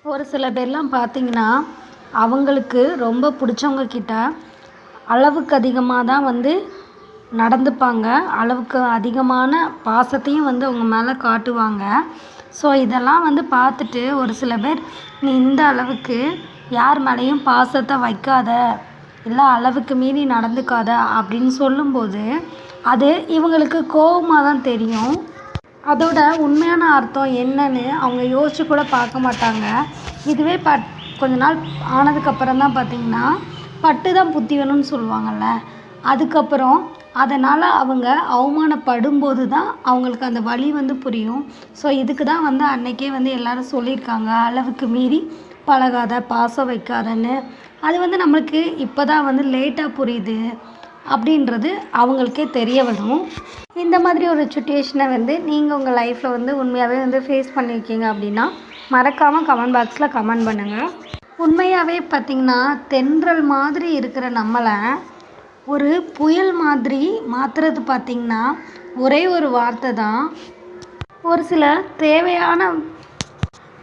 ஒரு சில பேர்லாம் பார்த்தீங்கன்னா, அவங்களுக்கு ரொம்ப பிடிச்சவங்க கிட்ட அளவுக்கு அதிகமாக தான் நடந்துப்பாங்க. அளவுக்கு அதிகமான பாசத்தையும் அவங்க மேலே காட்டுவாங்க. ஸோ இதெல்லாம் பார்த்துட்டு ஒரு சில பேர், "நீ இந்த அளவுக்கு யார் மேலேயும் பாசத்தை வைக்காத, இல்லை அளவுக்கு மீறி நடந்துக்காத" அப்படின்னு சொல்லும்போது, அது இவங்களுக்கு கோவமா தான் தெரியும். அதோட உண்மையான அர்த்தம் என்னன்னு அவங்க யோசிச்சு கூட பார்க்க மாட்டாங்க. இதுவே கொஞ்ச நாள் ஆனதுக்கப்புறம் தான் பார்த்தீங்கன்னா, பட்டு தான் புத்தி வேணும்னு சொல்லுவாங்கள்ல. அதுக்கப்புறம் அதனால் அவங்க அவமானப்படும்போது தான் அவங்களுக்கு அந்த வலி புரியும். ஸோ இதுக்கு தான் அன்னைக்கே எல்லாரும் சொல்லியிருக்காங்க, அளவுக்கு மீறி பழகாத, பாசம் வைக்காதன்னு. அது நம்மளுக்கு இப்போ தான் லேட்டாக புரியுது அப்படின்றது அவங்களுக்கே தெரிய வரும். இந்த மாதிரி ஒரு சிச்சுவேஷனை நீங்கள் உங்கள் லைஃப்பில் உண்மையாகவே ஃபேஸ் பண்ணியிருக்கீங்க அப்படின்னா, மறக்காமல் கமெண்ட் பாக்ஸில் கமெண்ட் பண்ணுங்கள். உண்மையாகவே பார்த்திங்கன்னா, தென்றல் மாதிரி இருக்கிற நம்மளை ஒரு புயல் மாதிரி மாற்றுறது பார்த்திங்கன்னா, ஒரே ஒரு வார்த்தை தான். ஒரு சில தேவையான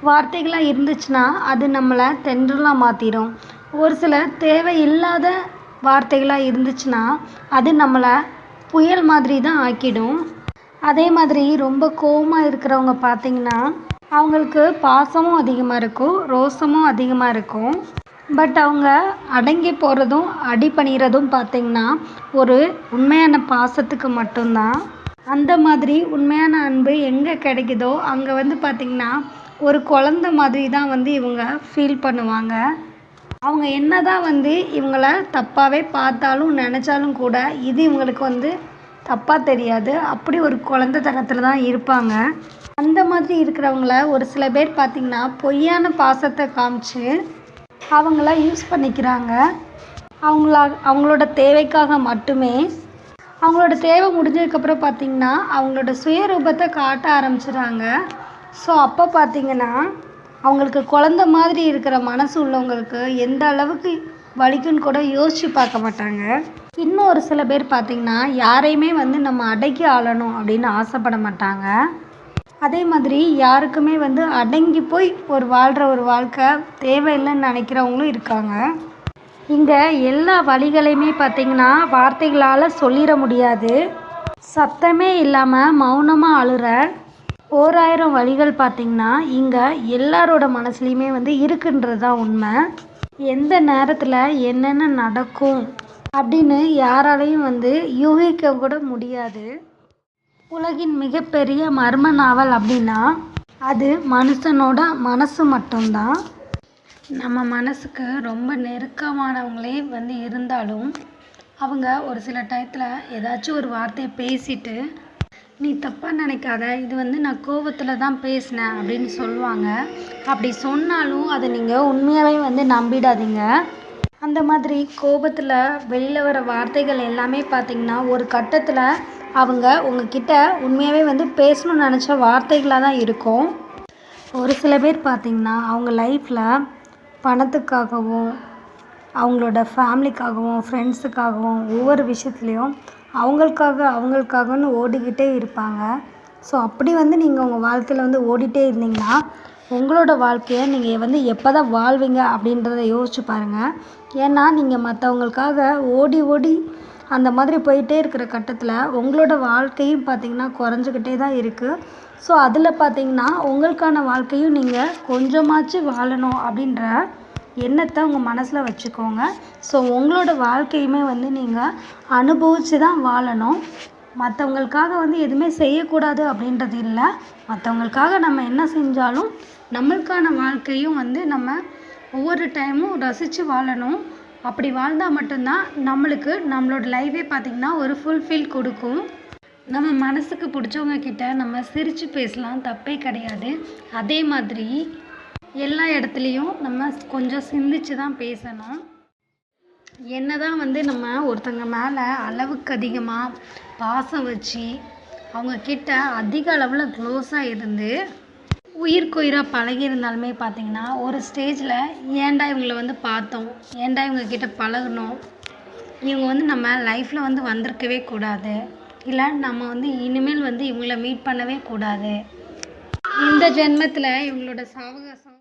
வார்த்தைகளாக இருந்துச்சுன்னா அது நம்மளை தென்றலாக மாற்றிடும். ஒரு சில தேவையில்லாத வார்த்தைகளாக இருந்துச்சுன்னா அது நம்மளை புயல் மாதிரி தான் ஆக்கிடும். அதே மாதிரி ரொம்ப கோவமாக இருக்கிறவங்க பார்த்திங்கன்னா, அவங்களுக்கு பாசமும் அதிகமாக இருக்கும், ரோசமும் அதிகமாக இருக்கும். பட் அவங்க அடங்கி போகிறதும் அடி பண்ணிடுறதும் பார்த்திங்கன்னா, ஒரு உண்மையான பாசத்துக்கு மட்டும்தான். அந்த மாதிரி உண்மையான அன்பு எங்கே கிடைக்குதோ அங்கே பார்த்திங்கன்னா, ஒரு குழந்த மாதிரி தான் இவங்க ஃபீல் பண்ணுவாங்க. அவங்க என்ன தான் இவங்கள தப்பாகவே பார்த்தாலும் நினச்சாலும் கூட இது இவங்களுக்கு தப்பாக தெரியாது. அப்படி ஒரு குழந்தைத்தனத்தில் தான் இருப்பாங்க. அந்த மாதிரி இருக்கிறவங்கள ஒரு சில பேர் பார்த்திங்கன்னா, பொய்யான பாசத்தை காமிச்சு அவங்கள யூஸ் பண்ணிக்கிறாங்க. அவங்களோட தேவைக்காக மட்டுமே. அவங்களோட தேவை முடிஞ்சதுக்கப்புறம் பார்த்திங்கன்னா, அவங்களோட சுயரூபத்தை காட்ட ஆரம்பிச்சிடுறாங்க. ஸோ அப்போ பார்த்திங்கன்னா, அவங்களுக்கு குழந்த மாதிரி இருக்கிற மனசு உள்ளவங்களுக்கு எந்த அளவுக்கு வலிக்குன்னு கூட யோசித்து பார்க்க மாட்டாங்க. இன்னும் ஒரு சில பேர் பார்த்திங்கன்னா, யாரையுமே நம்ம அடக்கி ஆளணும் அப்படின்னு ஆசைப்பட மாட்டாங்க. அதே மாதிரி யாருக்குமே அடங்கி போய் வாழ்கிற ஒரு வாழ்க்கை தேவையில்லைன்னு நினைக்கிறவங்களும் இருக்காங்க. இங்கே எல்லா வலிகளையுமே பார்த்திங்கன்னா, வார்த்தைகளால் சொல்லிட முடியாது. சத்தமே இல்லாமல் மௌனமாக அழுற 1000 வலிகள் பார்த்திங்கன்னா, இங்கே எல்லாரோட மனசுலையுமே இருக்குன்றது தான் உண்மை. எந்த நேரத்தில் என்னென்ன நடக்கும் அப்படின்னு யாராலையும் யூகிக்க கூட முடியாது. உலகின் மிகப்பெரிய மர்ம நாவல் அப்படின்னா அது மனுஷனோட மனசு மட்டும்தான். நம்ம மனசுக்கு ரொம்ப நெருக்கமானவங்களே இருந்தாலும் அவங்க ஒரு சில டயத்தில் ஏதாச்சும் ஒரு வார்த்தையை பேசிட்டு, "நீ தப்பாக நினைக்காத, இது நான் கோவத்தில் தான் பேசினேன்" அப்படின்னு சொல்லுவாங்க. அப்படி சொன்னாலும் அதை நீங்கள் உண்மையாகவே நம்பிடாதீங்க. அந்த மாதிரி கோபத்தில் வெளியில் வர வார்த்தைகள் எல்லாமே பார்த்திங்கன்னா, ஒரு கட்டத்தில் அவங்க உங்ககிட்ட உண்மையாகவே பேசணும்னு நினச்ச வார்த்தைகளாக தான் இருக்கும். ஒரு சில பேர் பார்த்திங்கன்னா, அவங்க லைஃப்பில் பணத்துக்காகவும், அவங்களோட ஃபேமிலிக்காகவும், ஃப்ரெண்ட்ஸுக்காகவும் ஒவ்வொரு விஷயத்துலையும் அவங்களுக்காகன்னு ஓடிக்கிட்டே இருப்பாங்க. ஸோ அப்படி நீங்கள் உங்கள் வாழ்க்கையில் ஓடிட்டே இருந்தீங்கன்னா, உங்களோட வாழ்க்கையை நீங்கள் எப்போ தான் வாழ்வீங்க அப்படின்றத யோசிச்சு பாருங்கள். ஏன்னா நீங்கள் மற்றவங்களுக்காக ஓடி ஓடி அந்த மாதிரி போயிட்டே இருக்கிற கட்டத்தில் உங்களோட வாழ்க்கையும் பார்த்திங்கன்னா குறைஞ்சிக்கிட்டே தான் இருக்குது. ஸோ அதில் பார்த்திங்கன்னா உங்களுக்கான வாழ்க்கையும் நீங்கள் கொஞ்சமாச்சும் வாழணும் அப்படின்ற எண்ணத்தை உங்கள் மனசில் வச்சுக்கோங்க. ஸோ உங்களோட வாழ்க்கையுமே நீங்கள் அனுபவித்து தான் வாழணும். மற்றவங்களுக்காக எதுவுமே செய்யக்கூடாது அப்படின்றது இல்லை. மற்றவங்களுக்காக நம்ம என்ன செஞ்சாலும் நம்மளுக்கான வாழ்க்கையும் நம்ம ஒவ்வொரு டைமும் ரசித்து வாழணும். அப்படி வாழ்ந்தால் மட்டும்தான் நம்மளுக்கு நம்மளோட லைஃபே பார்த்திங்கன்னா ஒரு ஃபுல்ஃபில் கொடுக்கும். நம்ம மனசுக்கு பிடிச்சவங்க கிட்ட நம்ம சிரித்து பேசலாம், தப்பே கிடையாது. அதே மாதிரி எல்லா இடத்துலையும் நம்ம கொஞ்சம் சிந்திச்சு தான் பேசணும். என்ன தான் நம்ம ஒருத்தங்க மேலே அளவுக்கு அதிகமாக பாசம் வச்சு அவங்கக்கிட்ட அதிக அளவில் க்ளோஸாக இருந்து உயிர்க்குயிராக பழகியிருந்தாலுமே பார்த்திங்கன்னா, ஒரு ஸ்டேஜில் ஏன்டா இவங்கள பார்த்தோம், ஏன்டா இவங்கக்கிட்ட பழகணும், இவங்க நம்ம லைஃப்பில் வந்திருக்கவே கூடாது, இல்லை நம்ம இனிமேல் இவங்கள மீட் பண்ணவே கூடாது, இந்த ஜென்மத்தில் இவங்களோட சாவகாசம்